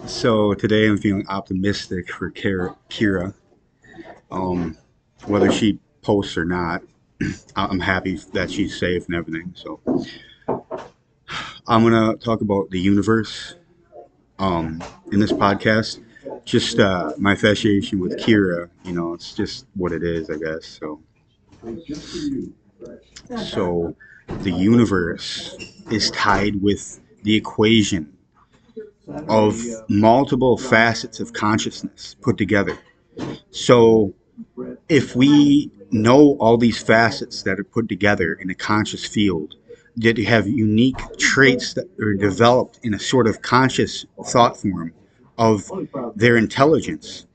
So today I'm feeling optimistic for Kira. Um, whether she posts or not, I'm happy that she's safe and everything. So I'm gonna talk about the universe in this podcast. Just my fascination with Kira. It's just what it is, I guess. So the universe is tied with the equation of multiple facets of consciousness put together. So if we know all these facets that are put together in a conscious field, that have unique traits that are developed in a sort of conscious thought form of their intelligence,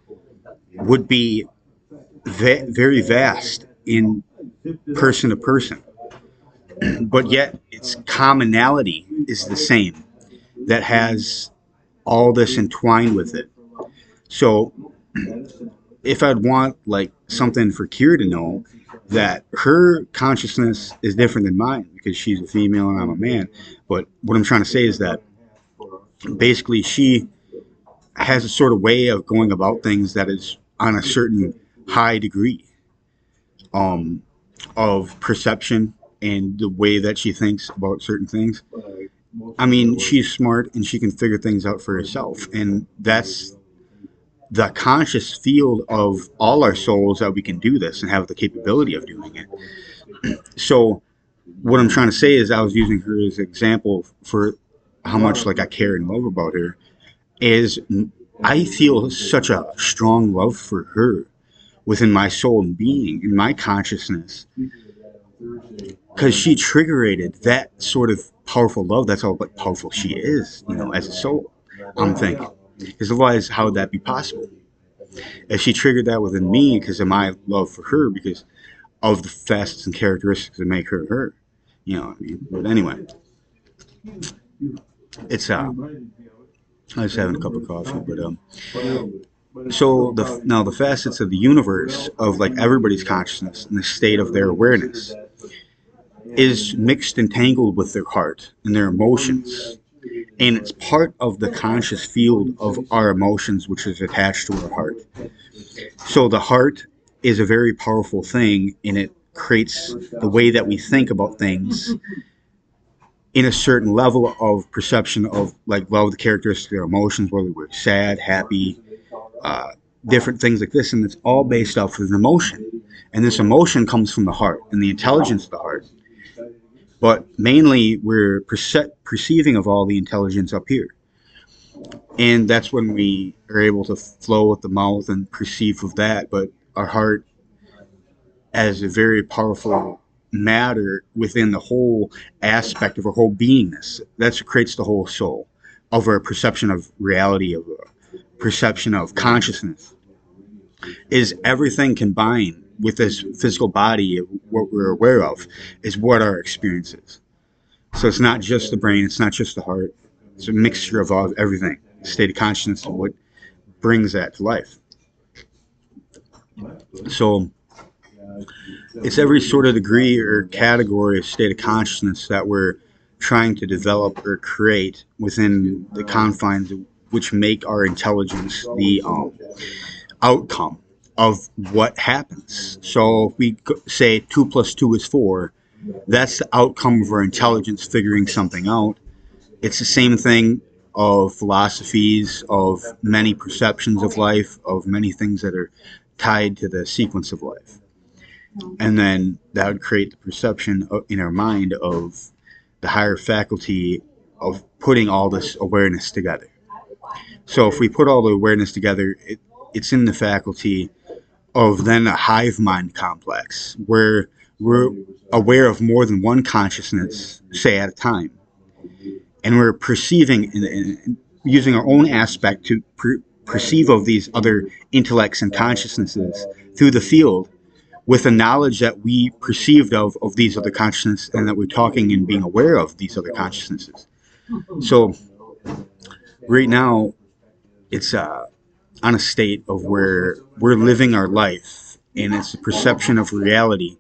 would be very vast in person to person. But yet, its commonality is the same, that has all this entwined with it. So if I'd want like something for Kira to know, that her consciousness is different than mine because she's a female and I'm a man. But what I'm trying to say is that basically she has a sort of way of going about things that is on a certain high degree um, of perception and the way that she thinks about certain things. I mean, she's smart and she can figure things out for herself, and that's the conscious field of all our souls, that we can do this and have the capability of doing it. So what I'm trying to say is I was using her as an example for how much like I care and love about her. Is I feel such a strong love for her within my soul and being, in my consciousness, because she triggered that sort of powerful love. That's how powerful she is, as a soul. I'm thinking, because otherwise, how would that be possible? If she triggered that within me because of my love for her, because of the facets and characteristics that make her her. You know what I mean? But anyway, it's I was having a cup of coffee, but so the facets of the universe of like everybody's consciousness and the state of their awareness is mixed and tangled with their heart and their emotions, and it's part of the conscious field of our emotions, which is attached to our heart. So the heart is a very powerful thing, and it creates the way that we think about things in a certain level of perception of like love, the characteristics of their emotions, whether we're sad, happy, uh, different things like this, and it's all based off of an emotion. And this emotion comes from the heart and the intelligence of the heart. But mainly, we're perceiving of all the intelligence up here, and that's when we are able to flow with the mouth and perceive of that. But our heart, as a very powerful matter within the whole aspect of our whole beingness. That's what creates the whole soul of our perception of reality, of a perception of consciousness, is everything combined with this physical body. What we're aware of is what our experience is. So it's not just the brain, it's not just the heart, it's a mixture of all everything. State of consciousness and what brings that to life. So it's every sort of degree or category of state of consciousness that we're trying to develop or create within the confines which make our intelligence the outcome of what happens. So if we say 2 plus 2 is 4, that's the outcome of our intelligence figuring something out. It's the same thing of philosophies, of many perceptions of life, of many things that are tied to the sequence of life. And then that would create the perception in our mind of the higher faculty of putting all this awareness together. So if we put all the awareness together, it's in the faculty of then a hive mind complex where we're aware of more than one consciousness, say at a time, and we're perceiving and using our own aspect to perceive of these other intellects and consciousnesses through the field, with the knowledge that we perceived of these other consciousnesses, and that we're talking and being aware of these other consciousnesses. So right now, it's on a state of where we're living our life, and it's a perception of reality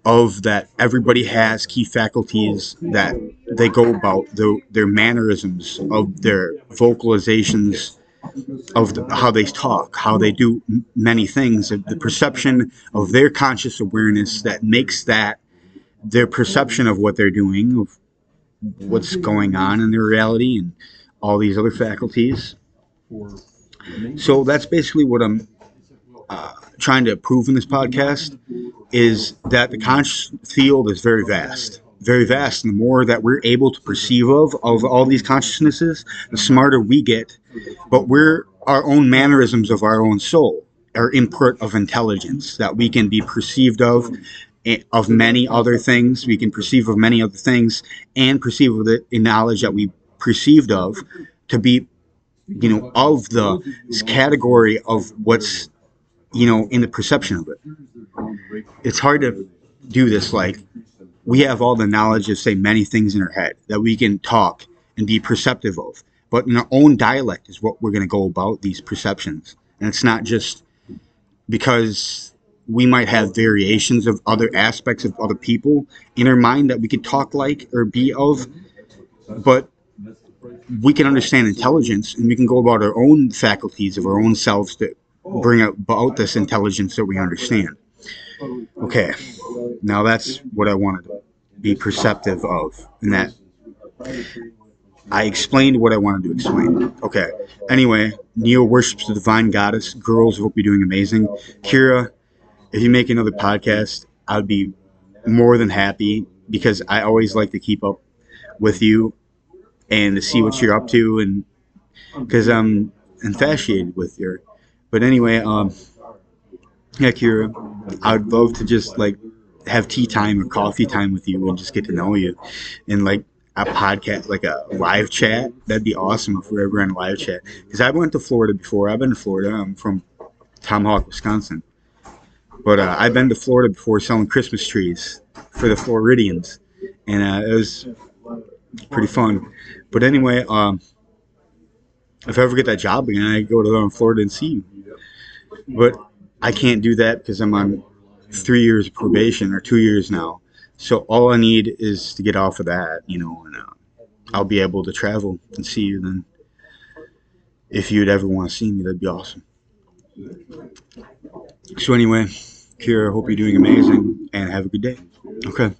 of that everybody has key faculties that they go about their mannerisms, of their vocalizations, of how they talk, how they do many things, the perception of their conscious awareness that makes that their perception of what they're doing, of what's going on in their reality, and all these other faculties. So that's basically what I'm trying to prove in this podcast, is that the conscious field is very vast, and the more that we're able to perceive of all these consciousnesses, the smarter we get. But we're our own mannerisms of our own soul, our input of intelligence that we can be perceived of many other things. We can perceive of many other things and perceive of the knowledge that we perceived of to be, of the category of what's, in the perception of it. It's hard to do this. Like, we have all the knowledge of, say, many things in our head that we can talk and be perceptive of. But in our own dialect is what we're going to go about these perceptions. And it's not just because we might have variations of other aspects of other people in our mind that we could talk like or be of, but we can understand intelligence, and we can go about our own faculties of our own selves to bring about this intelligence that we understand. Okay, now that's what I wanted to be perceptive of, and that I explained what I wanted to explain. Okay, anyway, Neo worships the divine goddess. Girls, hope you're doing amazing. Kira, if you make another podcast, I'd be more than happy, because I always like to keep up with you and to see what you're up to, and because I'm infatuated with you. But anyway, yeah, Kira, I'd love to just like have tea time or coffee time with you and just get to know you, and like a podcast, like a live chat. That'd be awesome if we're ever in a live chat. Because I went to Florida before. I've been to Florida. I'm from Tomahawk, Wisconsin. But I've been to Florida before selling Christmas trees for the Floridians, and it was pretty fun. But anyway, if I ever get that job again, I go to Florida and see you. But I can't do that because I'm on 3 years of probation, or 2 years now. So all I need is to get off of that, and I'll be able to travel and see you then. If you'd ever want to see me, that'd be awesome. So anyway, Kira, hope you're doing amazing and have a good day. Okay.